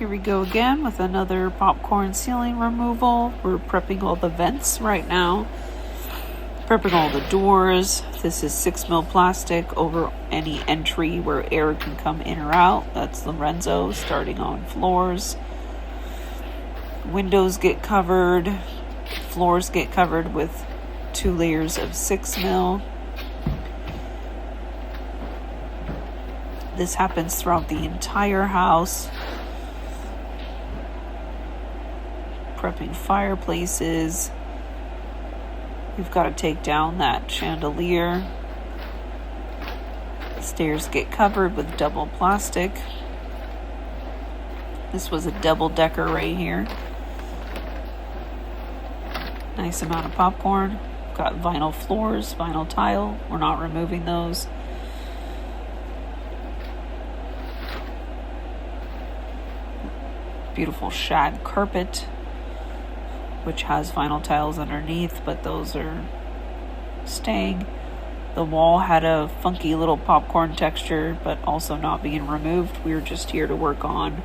here we go again with another popcorn ceiling removal. We're prepping all the vents right now. Prepping all the doors. This is 6mm plastic over any entry where air can come in or out. That's Lorenzo, starting on floors. Windows get covered. Floors get covered with 2 layers of 6mm. This happens throughout the entire house. Prepping fireplaces. We've got to take down that chandelier. The stairs get covered with double plastic. This was a double-decker right here. Nice amount of popcorn. Got vinyl floors, vinyl tile. We're not removing those. Beautiful shag carpet, which has vinyl tiles underneath, but those are staying. The wall had a funky little popcorn texture, but also not being removed. We were just here to work on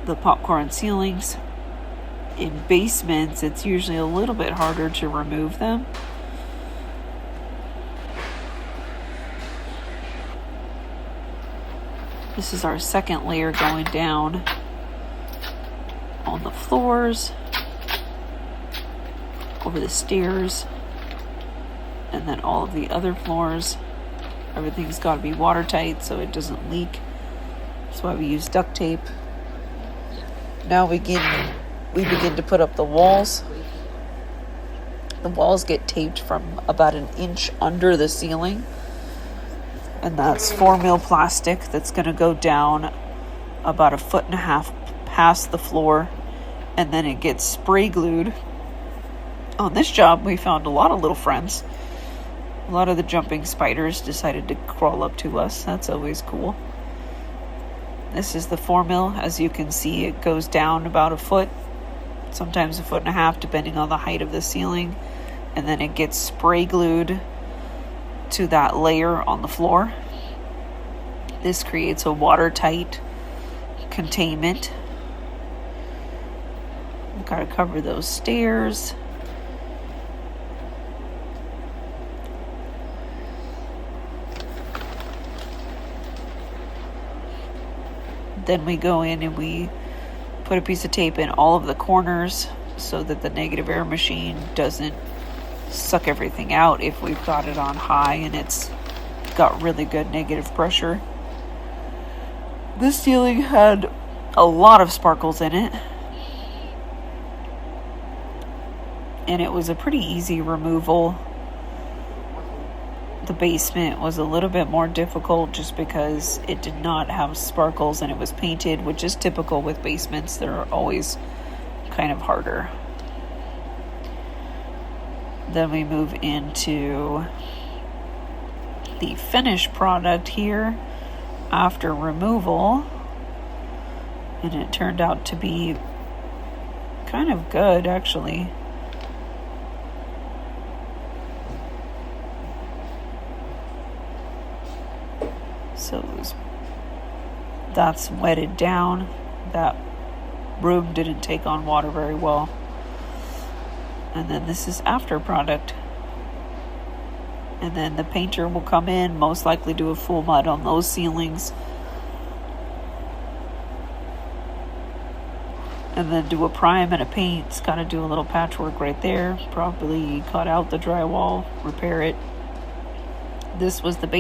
the popcorn ceilings. In basements, it's usually a little bit harder to remove them. This is our second layer going down on the floors, over the stairs, and then all of the other floors. Everything's got to be watertight so it doesn't leak. That's why we use duct tape. Now we begin to put up the walls. The walls get taped from about 1 inch under the ceiling, and that's 4mm plastic that's going to go down about 1.5 feet past the floor, and then it gets spray glued. On this job, we found a lot of little friends. A lot of the jumping spiders decided to crawl up to us. That's always cool. This is the 4mm. As you can see, it goes down about 1 foot, sometimes 1.5 feet, depending on the height of the ceiling, and then it gets spray glued to that layer on the floor. This creates a watertight containment. We've got to cover those stairs. Then we go in and we put a piece of tape in all of the corners so that the negative air machine doesn't suck everything out if we've got it on high and it's got really good negative pressure. This ceiling had a lot of sparkles in it, and it was a pretty easy removal. The basement was a little bit more difficult just because it did not have sparkles and it was painted, which is typical with basements. They're always kind of harder. Then we move into the finished product here after removal, and it turned out to be kind of good, actually. So that's wetted down. That room didn't take on water very well. And then this is after product. And then the painter will come in, most likely do a full mud on those ceilings. And then do a prime and a paint. It's got to do a little patchwork right there. Probably cut out the drywall, repair it. This was the base.